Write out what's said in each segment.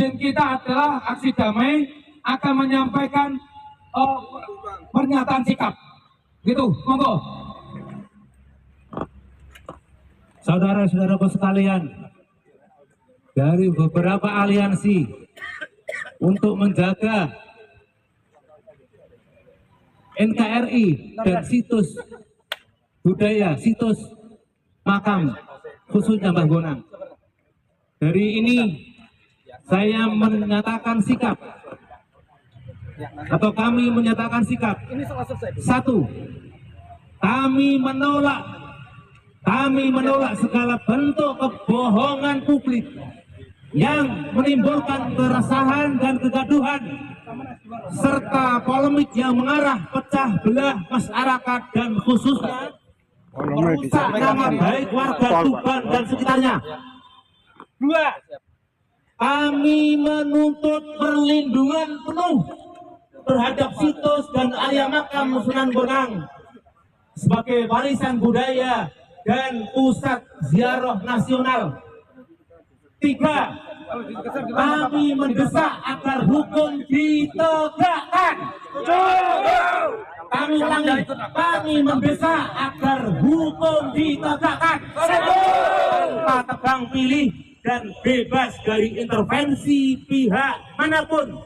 izin kita adalah aksi damai akan menyampaikan pernyataan sikap. Gitu, monggo. Saudara-saudaraku sekalian, dari beberapa aliansi untuk menjaga NKRI dan situs budaya, situs makam khususnya Mbah Bonang. Dari ini saya menyatakan sikap, atau kami menyatakan sikap. Satu, kami menolak segala bentuk kebohongan publik yang menimbulkan keresahan dan kegaduhan serta polemik yang mengarah pecah belah masyarakat dan khususnya merusak nama baik warga Tuban dan sekitarnya. Dua, kami menuntut perlindungan penuh terhadap situs dan area makam Sunan Bonang sebagai warisan budaya dan pusat ziarah nasional. Tiga, kami mendesak agar hukum ditegakkan. Kami ulangi, kami mendesak agar hukum ditegakkan. Tanpa tebang pilih dan bebas dari intervensi pihak manapun,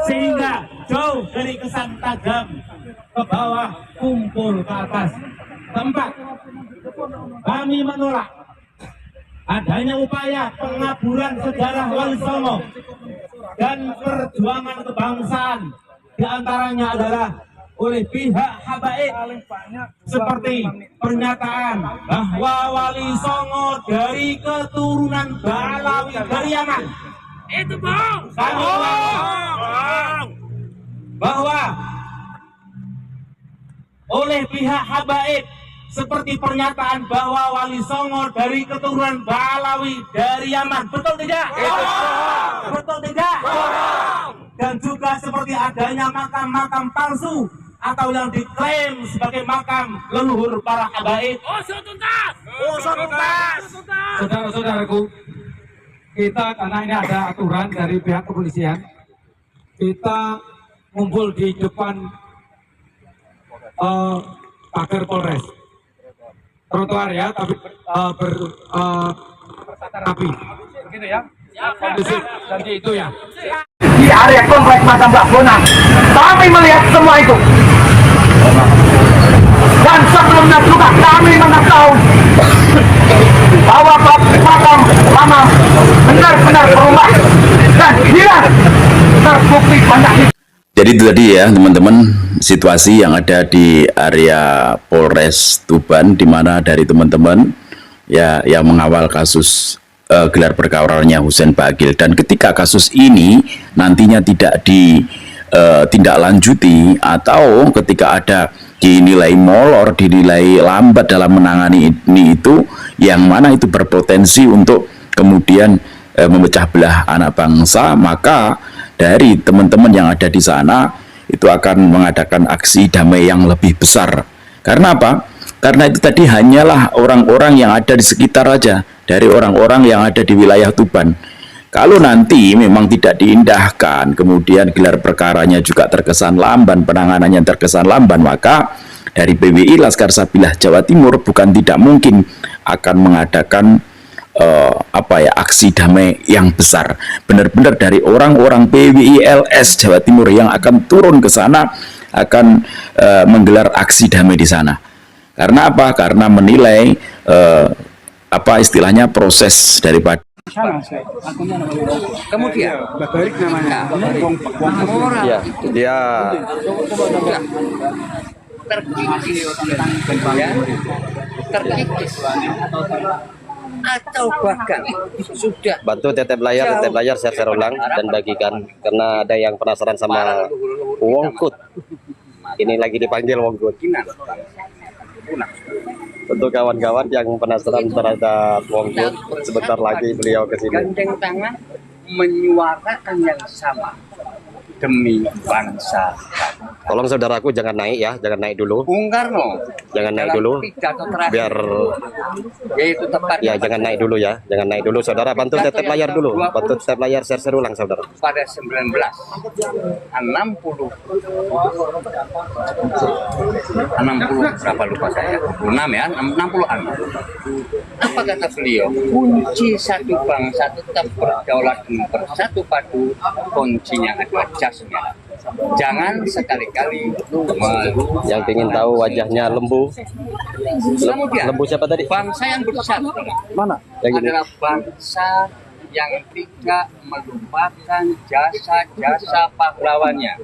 sehingga jauh dari kesan tajam ke bawah, kumpul ke atas. Keempat, kami menolak adanya upaya pengaburan sejarah Wali Songo dan perjuangan kebangsaan, diantaranya adalah oleh pihak habaib, seperti pernyataan bahwa Wali Songo dari keturunan Balawi dari Yaman. Itu bohong. Kami bohong. Bahwa oleh pihak habaib seperti pernyataan bahwa Wali Songo dari keturunan Balawi dari Yaman. Betul tidak? Betul tidak? Dan juga seperti adanya makam-makam palsu atau yang diklaim sebagai makam leluhur para habaib. Usut tuntas! Usut tuntas! Saudara-saudaraku, kita karena ini ada aturan dari pihak kepolisian, kita ngumpul di depan pagar Polres. Trotoar ya, tapi berapi. Begitu ya? Kondusif, jadi itu ya. Di area komplek makam Mbah Bonang, kami melihat semua itu. Dan sebelumnya juga kami mengetahui bahwa makam lama benar-benar berubah dan hilang, terbukti banyak. Jadi itu tadi ya teman-teman, situasi yang ada di area Polres Tuban, di mana dari teman-teman ya yang mengawal kasus gelar perkaranya Husein Bagil, dan ketika kasus ini nantinya tidak ditindaklanjuti atau ketika ada dinilai molor, dinilai lambat dalam menangani ini, itu yang mana itu berpotensi untuk kemudian memecah belah anak bangsa, maka dari teman-teman yang ada di sana itu akan mengadakan aksi damai yang lebih besar. Karena apa? Karena itu tadi hanyalah orang-orang yang ada di sekitar aja, dari orang-orang yang ada di wilayah Tuban. Kalau nanti memang tidak diindahkan, kemudian gelar perkaranya juga terkesan lamban, penanganannya terkesan lamban, maka dari PWI Laskar Sabilah Jawa Timur bukan tidak mungkin akan mengadakan aksi damai yang besar. Benar-benar dari orang-orang PWI LS Jawa Timur yang akan turun ke sana, akan menggelar aksi damai di sana. Karena apa? Karena menilai istilahnya proses daripada Kemudian Babarik namanya ya, dia terkikis atau bahkan sudah bantu tetep layar share ulang dan bagikan, karena ada yang penasaran sama Wongkut. Ini lagi dipanggil Wongkut. Untuk kawan-kawan yang penasaran terhadap Wongkut, sebentar lagi beliau ke sini. Gandeng tangan menyuarakan yang sama demi bangsa. Tolong saudaraku jangan naik ya, jangan naik dulu. Bung Karno Jangan naik dulu. pidato terakhir Biar yaitu tepat ya jangan naik dulu ya. Jangan naik dulu saudara, bantu tetep layar dulu. Bantu tetep layar share ulang saudara. pada 1960 berapa lupa saya 66 ya 60-an. Apa kata beliau? Kunci satu bangsa tetap berdaulat dan bersatu padu, kuncinya adalah jasnya. Jangan sekali-kali Yang ingin tahu wajahnya lembu. kemudian Lembu siapa tadi? bangsa yang bersatu Mana? Yang ini. adalah bangsa yang tidak melupakan jasa-jasa pahlawannya,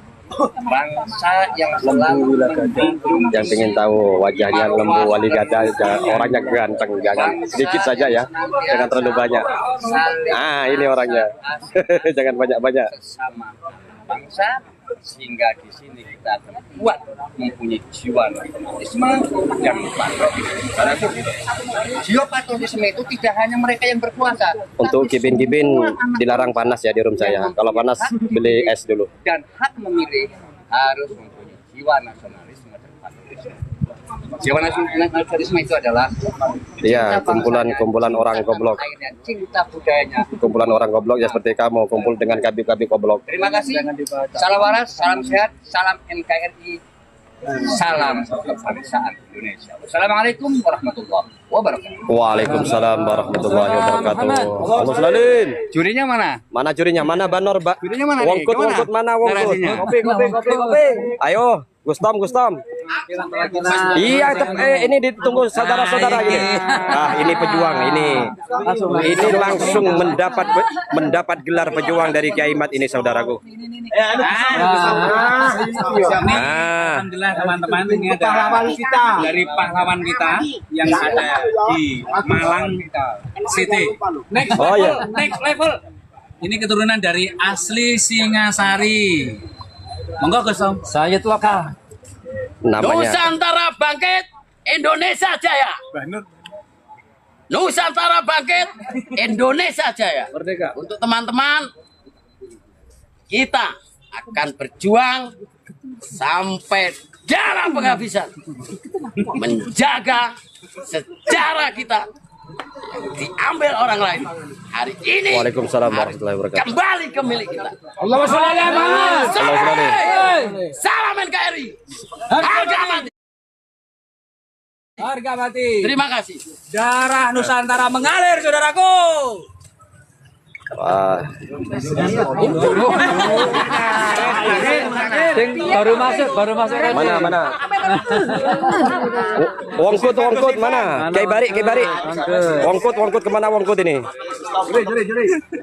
bangsa yang selalu mendukung Yang ingin tahu wajahnya lembu wali gada, orangnya ganteng, jangan sedikit saja ya, jangan terlalu banyak. Ah, ini orangnya. Jangan banyak-banyak. sesama bangsa, sehingga di sini kita akan kuat mempunyai jiwa nasionalisme dan patriotisme. Karena itu jiwa patriotisme itu tidak hanya mereka yang berkuasa, Untuk tapi kibin-kibin semua anak dilarang panas ya di room saya. Kalau panas beli es dulu. dan hak memilih harus mempunyai jiwa nasionalisme dan patriotisme. Jiwa nasionalisme itu adalah Iya, cinta bangsanya, kumpulan orang cinta goblok. tanah airnya, cinta budayanya. Kumpulan orang goblok ya seperti kamu, kumpul dengan kabi-kabi goblok. Terima kasih. Salam waras, salam sehat, salam NKRI, salam kebangsaan Indonesia. Wassalamualaikum warahmatullahi wabarakatuh. Waalaikumsalam warahmatullahi wabarakatuh. Allahumma sholli. Jurinya mana? Mana jurinya? Mana banor, Mbak? Jurinya mana nih? Wongkut, Gimana? wongkut mana wongkut? Narasinya. Kopi. Ayo, Gustom. Iya, ini ditunggu saudara-saudara ini. Ah, ini pejuang ini. Ini langsung mendapat gelar pejuang dari Kiai Mat ini saudaraku. Alhamdulillah teman-teman, ini ada dari pahlawan kita yang ada di Malang City. Oh ya. Next level. Ini keturunan dari asli Singasari. Monggo Gus Tom. Saya lokal. Namanya Nusantara bangkit, Indonesia jaya. Nusantara bangkit, Indonesia jaya. Merdeka. Untuk teman-teman, kita akan berjuang sampai darah penghabisan, menjaga sejarah kita yang diambil orang lain. Hari ini Waalaikumsalam warahmatullahi wabarakatuh. kembali ke milik kita. Allahumma sholli ala Muhammad. Salam NKRI. Harga mati. Harga mati. Terima kasih. Darah Nusantara mengalir, saudaraku. Wah, Baru masuk. mana? Wongkut mana? Kiai Bari. Wongkut kemana wongkut ini?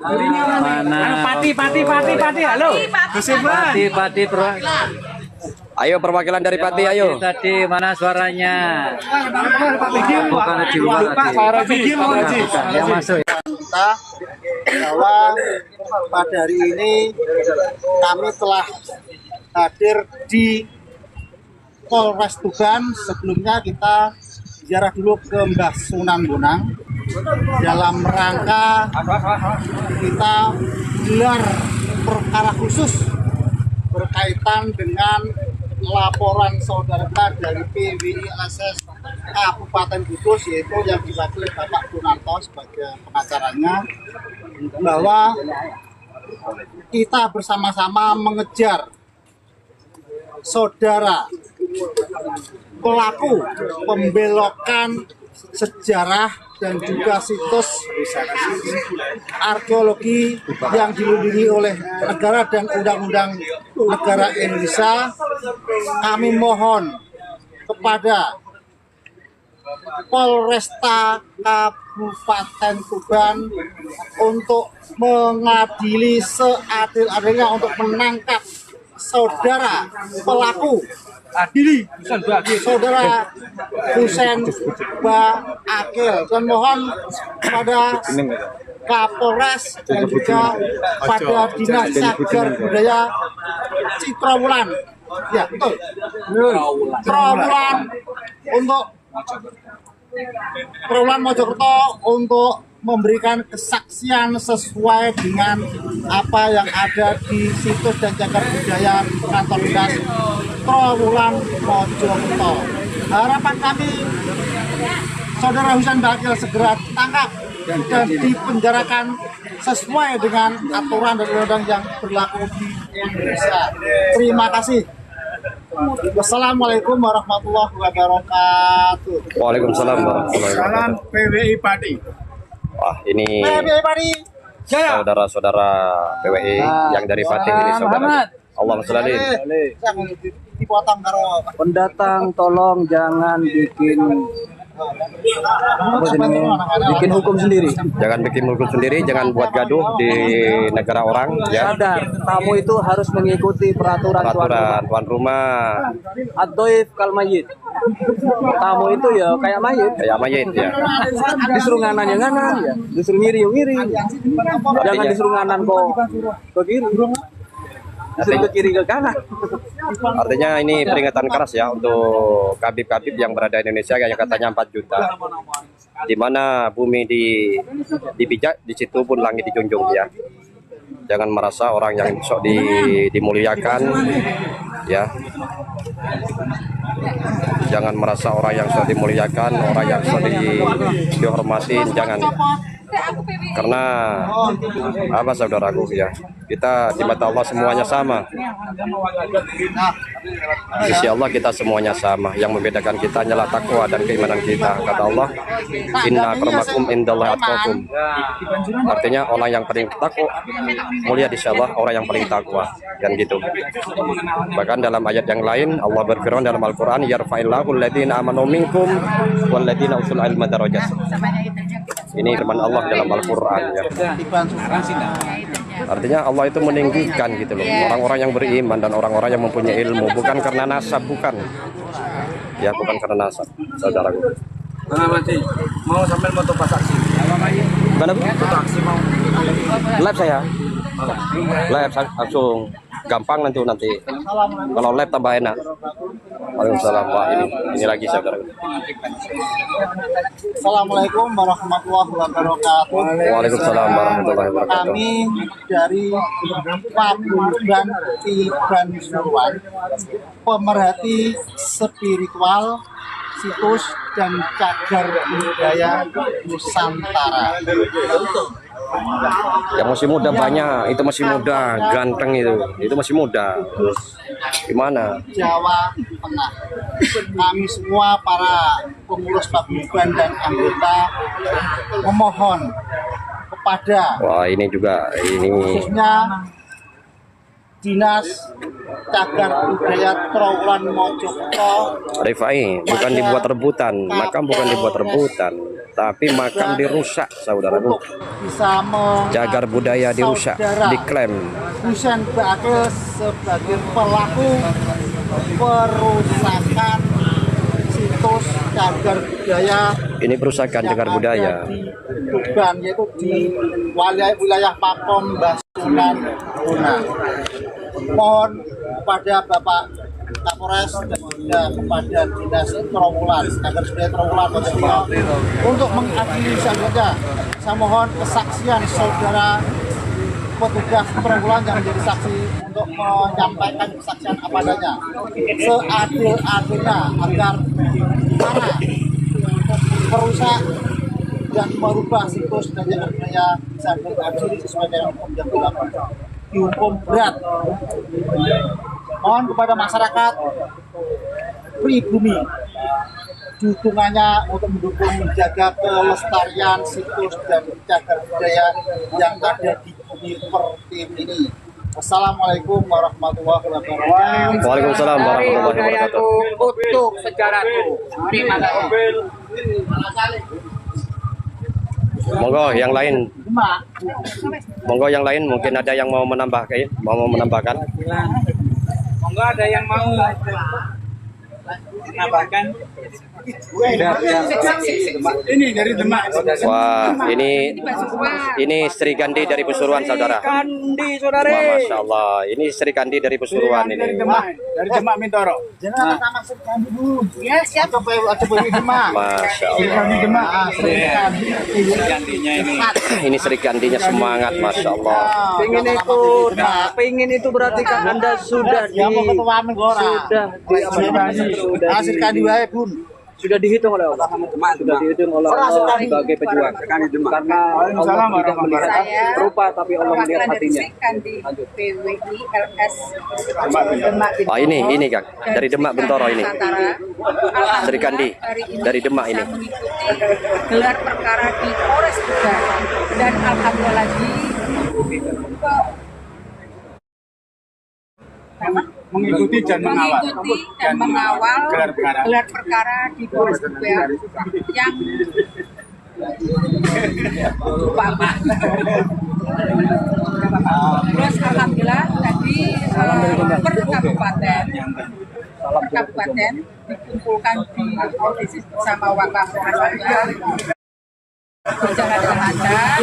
Mana? Pati. Halo. Pati. Ayo perwakilan dari Pati, ayo. Tadi mana suaranya? Bukan tadi. Yang masuk. Kita bahwa pada hari ini kami telah hadir di Polres Tuban. Sebelumnya kita ziarah dulu ke Mbah Sunan Bonang dalam rangka kita gelar perkara khusus berkaitan dengan laporan saudara dari PWILSS Kabupaten Kudus, yaitu yang diwakili Bapak Kunanto sebagai pengacaranya, bahwa kita bersama-sama mengejar saudara pelaku pembelokan sejarah dan juga situs arkeologi yang dilindungi oleh negara dan undang-undang negara Indonesia. Kami mohon kepada Polresta Kabupaten Tuban untuk mengadili seadil-adilnya untuk menangkap saudara pelaku, adili saudara Husein Baakil, dan mohon pada Kapolres dan juga pada Dinas Cagar Budaya Trawulan, ya betul, Trawulan untuk Trawulan Mojokerto untuk memberikan kesaksian sesuai dengan apa yang ada di situs dan cagar budaya kantor dinas Trowulan Mojokerto. Harapan kami Saudara Husain Bakil segera ditangkap dan dipenjarakan sesuai dengan aturan dan undang-undang yang berlaku di Indonesia. Terima kasih. Wassalamualaikum warahmatullahi wabarakatuh. Waalaikumsalam warahmatullahi wabarakatuh. Salam PWI Pati. Wah, ini PWI Pati. saudara-saudara PWI yang dari Fatih ini saudara. Allahumma sholli. Dipotong karo pendatang, tolong jangan bikin hukum sendiri. Jangan bikin hukum sendiri, jangan buat gaduh di negara orang ya. Sadar, tamu itu harus mengikuti peraturan tuan rumah. Ad-doif kal mayit. Tamu itu ya kayak mayit. Kayak mayit ya. Disuruh nganan ya nganan ya, disuruh ngiri ya ngiri. Jangan disuruh nganan kok ke kiri. Disuruh ke kiri ke kanan. Artinya ini peringatan keras ya untuk kabib-kabib yang berada di Indonesia yang katanya 4 juta. Di mana bumi dipijak, di situ pun langit dijunjung ya. Jangan merasa orang yang sok dimuliakan ya. Jangan merasa orang yang sok dimuliakan, orang yang sok dihormatin, jangan. Karena apa saudaraku ya, kita di mata Allah semuanya sama. Di sisi Allah kita semuanya sama. Yang membedakan kita hanyalah takwa dan keimanan kita. Kata Allah, inna akramakum indallahi atqakum. Artinya orang yang paling takwa mulia di sisi Allah, orang yang paling takwa, dan gitu. Bahkan dalam ayat yang lain Allah berfirman dalam Al-Qur'an, yarfa'illahu alladziina amanu minkum walladziina utul ilma darajat. Ini firman Allah dalam Al-Qur'an ya. Artinya Allah itu meninggikan gitu loh orang-orang yang beriman dan orang-orang yang mempunyai ilmu, bukan karena nasab, bukan. Ya, bukan karena nasab, saudaraku. Mau sambil moto pas aksi. Mana Bu? Foto aksi mau. Live saya. Live langsung gampang nanti. Kalau live tambah enak. Waalaikumsalam. Wah, ini lagi saudara. Assalamualaikum warahmatullahi wabarakatuh. Waalaikumsalam warahmatullahi wabarakatuh. Kami dari Pakuban Iban Suruan, pemerhati spiritual situs dan cagar budaya Nusantara. Yang masih muda banyak, itu masih muda, ganteng itu masih muda. Gimana? Jawa Tengah. Kami semua para pengurus paguyuban dan anggota memohon kepada ini khususnya Dinas Cagar Budaya Trowulan Mojokerto. Rifai, bukan dibuat rebutan, makam bukan dibuat rebutan, tapi makam dirusak, saudaraku. Bisa Cagar budaya dirusak, diklaim. Husain Bakil sebagai pelaku perusakan situs cagar budaya. Ini perusakan cagar budaya. Tuban, yaitu di wilayah Pakom Basunan Guna. Mohon kepada Bapak Kapolres dan juga kepada Dinas Trowulan, Cagar Budaya Trowulan untuk mengadili selanjutnya. Saya mohon kesaksian saudara petugas Trowulan yang menjadi saksi untuk menyampaikan kesaksian apa adanya seadil-adilnya agar para perusak dan merubah situs dan cagar budaya bisa diadili sesuai dengan hukum yang berlaku, dihukum berat. Mohon kepada masyarakat pribumi dukungannya untuk mendukung menjaga kelestarian situs dan cagar budaya yang ada di bumi pertiwi ini. Wassalamualaikum warahmatullahi wabarakatuh. Waalaikumsalam warahmatullahi wabarakatuh. Untuk sejarahku. Terima kasih. Monggo yang lain. Monggo yang lain, mungkin ada yang mau menambahkan. Monggo ada yang mau. menambahkan Ini dari Demak. Wah, ini Sri Kandi dari Pasuruan, saudara. Kandi Wah, saudara. Masya Allah, ini Sri Kandi dari Pasuruan ini. Dari Demak Mintoro. Jangan nama Sri Kandi dulu. Ya, siap. Coba di Demak. Masya Sri Allah. Kandi Demak. Sri Kandi. Gantinya ini. Ini Sri Kandinya semangat, Masya Allah. Pengen ikut. Nah, pengen itu berarti kan Anda sudah Ya mau ketua Menggora. Sri Kandi wae, Bun. sudah dihitung oleh Allah. Sudah dihitung oleh Allah sebagai pejuang. Karena Allah tidak melihat rupa, tapi Allah melihat hatinya. Lanjut. PWI LS Oh, ini Kang, dari Demak Bentoro ini. Sri Kandi dari Demak ini. Mengikuti gelar perkara di Polres juga, dan alhamdulillah lagi Mengikuti dan mengawal gelar perkara di Polres juga yang terus alhamdulillah tadi per kabupaten dikumpulkan di audisi bersama Wakapolres berjalan dengan lancar,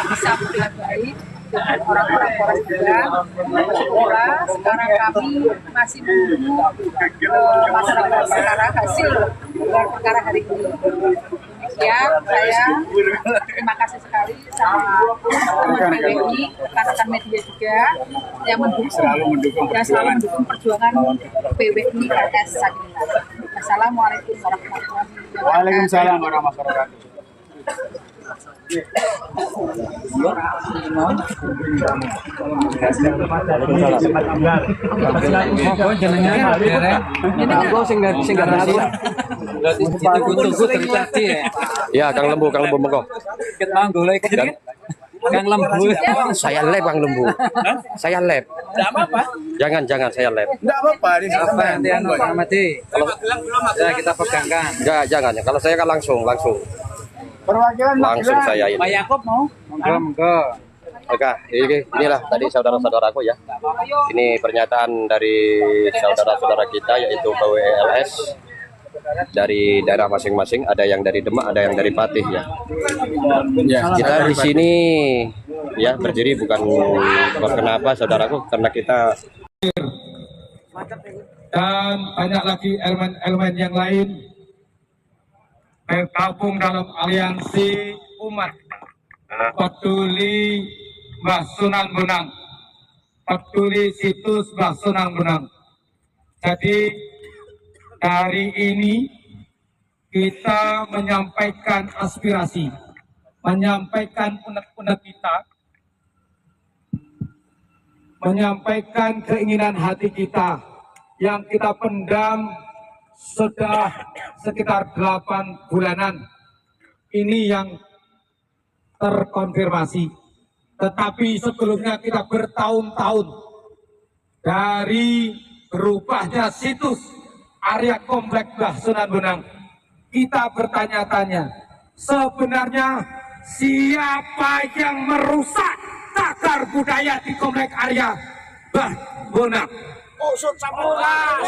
bisa berjalan baik dengan orang-orang Polres juga. Alhamdulillah sekarang kami masih menunggu masyarakat sekarang hasil gelar perkara hari ini. Ya, saya terima kasih sekali sama teman PWI, rekan-rekan media juga yang selalu mendukung perjuangan PWI LS Sagina. Assalamualaikum warahmatullahi wabarakatuh. Waalaikumsalam warahmatullahi wabarakatuh. Ya, Kang Lembu monggo. Kang Lembu. Saya lab Kang Lembu. Saya lab. Enggak apa-apa. Jangan saya lab. Enggak apa-apa, ini Apa nanti anu amati. Kalau Ya kita pegangkan. enggak, jangan. Kalau saya kan langsung perwakilan saya ini. Pak Yakob mau? Monggo. Oke, inilah tadi saudara-saudaraku ya. Ini pernyataan dari saudara-saudara kita yaitu PWLS dari daerah masing-masing. Ada yang dari Demak, ada yang dari Patih ya. Kita di sini ya berdiri bukan kenapa saudaraku, karena kita dan banyak lagi elemen-elemen yang lain tergabung dalam aliansi umat peduli Mbah Sunan Bonang, peduli situs Mbah Sunan Bonang. Jadi hari ini kita menyampaikan aspirasi, menyampaikan unek-unek kita, menyampaikan keinginan hati kita yang kita pendam sudah sekitar 8 bulanan. Ini yang terkonfirmasi. Tetapi sebelumnya kita bertahun-tahun dari berubahnya situs area komplek Mbah Sunan Bonang. Kita bertanya-tanya, sebenarnya siapa yang merusak cagar budaya di komplek area Mbah Bonang? Usut Samurai.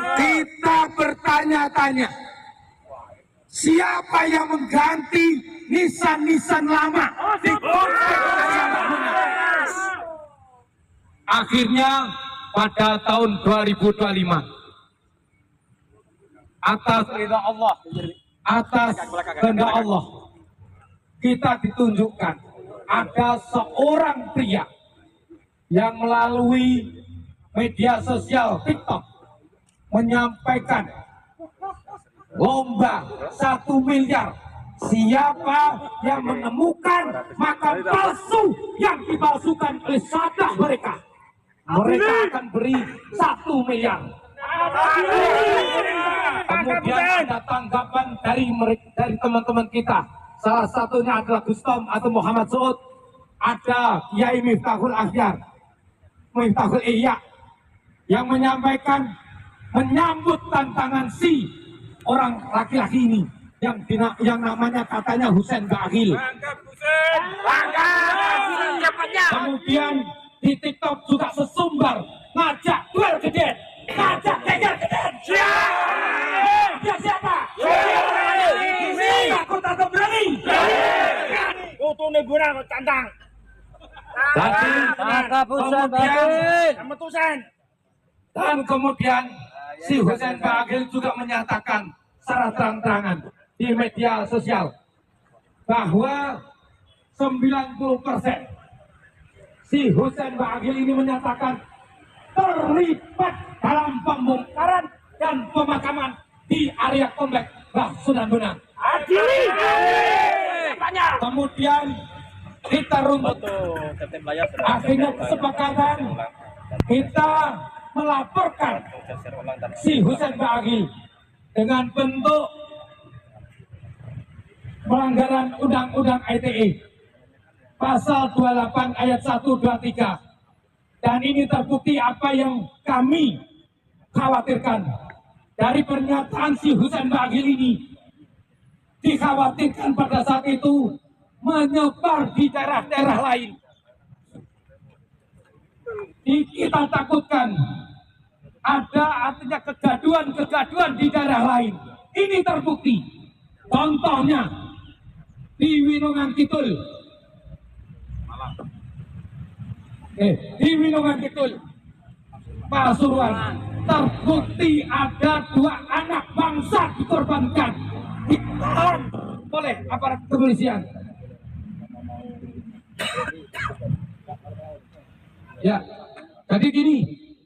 Kita bertanya-tanya, siapa yang mengganti nisan-nisan lama di komplek area Mbah Bonang? Akhirnya pada tahun 2025 atas ridha Allah, atas kehendak Allah, kita ditunjukkan ada seorang pria yang melalui media sosial TikTok menyampaikan lomba 1 miliar. Siapa yang menemukan makam palsu yang dipalsukan oleh sahabat mereka akan beri 1 miliar. Kemudian ada tanggapan dari teman-teman kita. Salah satunya adalah Gustom atau Muhammad Suud. Ada Kiai Miftahul Akhyar, Miftahul Ihya, yang menyampaikan menyambut tantangan si orang laki-laki ini yang namanya katanya Husain Bakhil. Kemudian di TikTok juga sesumbar ngajak duel gede, ngajak Dan kemudian si Husain Ba'agil juga menyatakan secara terang-terangan di media sosial bahwa 90% si Husain Ba'agil ini menyatakan terlibat dalam pembongkaran dan pemakaman di area komplek Mbah Sunan Bonang. Kemudian kita rumput akhirnya kesepakatan kita melaporkan si Husain Ba'agil dengan bentuk pelanggaran Undang-Undang ITE pasal 28 ayat 1, 2, 3, dan ini terbukti apa yang kami khawatirkan dari pernyataan si Husain Ba'agil ini. Dikhawatirkan pada saat itu menyebar di daerah-daerah lain. Kita takutkan ada artinya kegaduhan di daerah lain. Ini terbukti. Contohnya di Winongan Kidul. Di Winongan Kidul, Pasuruan, terbukti ada 2 anak bangsa dikorbankan, ditahan oleh aparat kepolisian. Ya, jadi gini.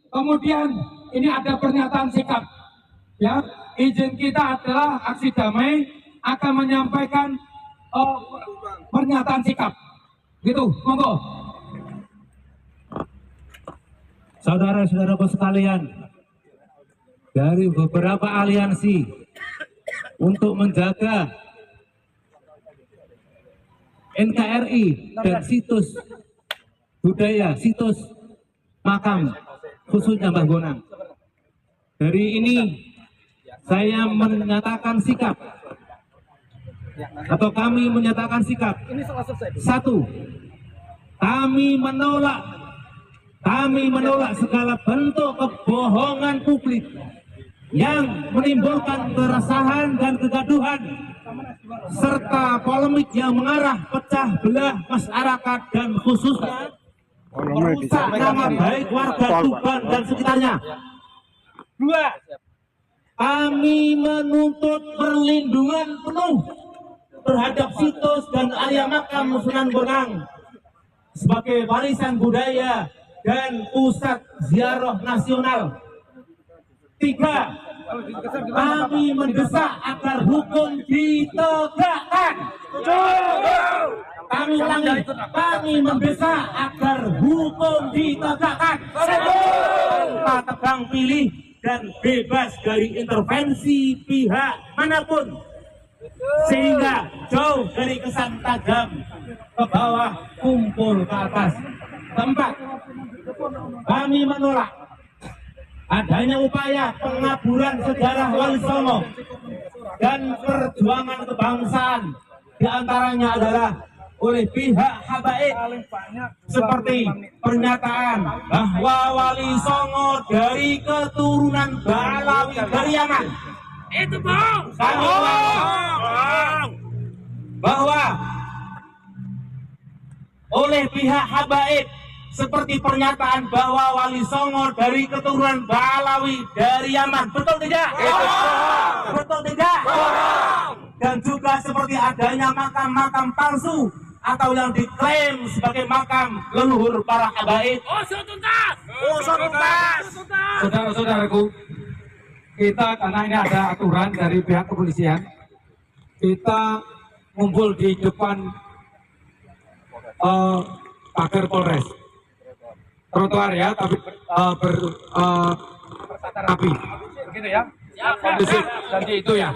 Kemudian ini ada pernyataan sikap. Ya, izin kita adalah aksi damai akan menyampaikan pernyataan sikap. Gitu, monggo. Saudara-saudaraku sekalian, dari beberapa aliansi untuk menjaga NKRI dan situs budaya, situs makam khususnya Mbah Bonang. Dari ini saya menyatakan sikap, atau kami menyatakan sikap. Satu, kami menolak segala bentuk kebohongan publik yang menimbulkan keresahan dan kegaduhan serta polemik yang mengarah pecah belah masyarakat dan khususnya merusak nama baik warga Tuban dan sekitarnya. 2, kami menuntut perlindungan penuh terhadap situs dan area makam Sunan Bonang sebagai warisan budaya dan pusat ziarah nasional. 3, kami mendesak agar hukum ditegakkan. Kami ulangi, kami mendesak agar hukum ditegakkan. Tanpa tebang pilih dan bebas dari intervensi pihak manapun, sehingga jauh dari kesan tajam ke bawah, kumpul ke atas. 4, kami menolak adanya upaya pengaburan sejarah Wali Songo dan perjuangan kebangsaan, diantaranya adalah oleh pihak habaib, seperti pernyataan bahwa Wali Songo dari keturunan Balawi Gariangan. Itu bohong. Bahwa oleh pihak habaib, seperti pernyataan bahwa Wali Songo dari keturunan Balawi dari Yaman. Betul tidak? Betul tidak? Dan juga seperti adanya makam-makam palsu atau yang diklaim sebagai makam leluhur para habaib. Tuntas! Tuntas! Saudara-saudaraku, kita karena ini ada aturan dari pihak kepolisian, kita ngumpul di depan pagar Polres. Trotoar ya, tapi berapi. Begitu ya? Kondusif, jadi itu ya.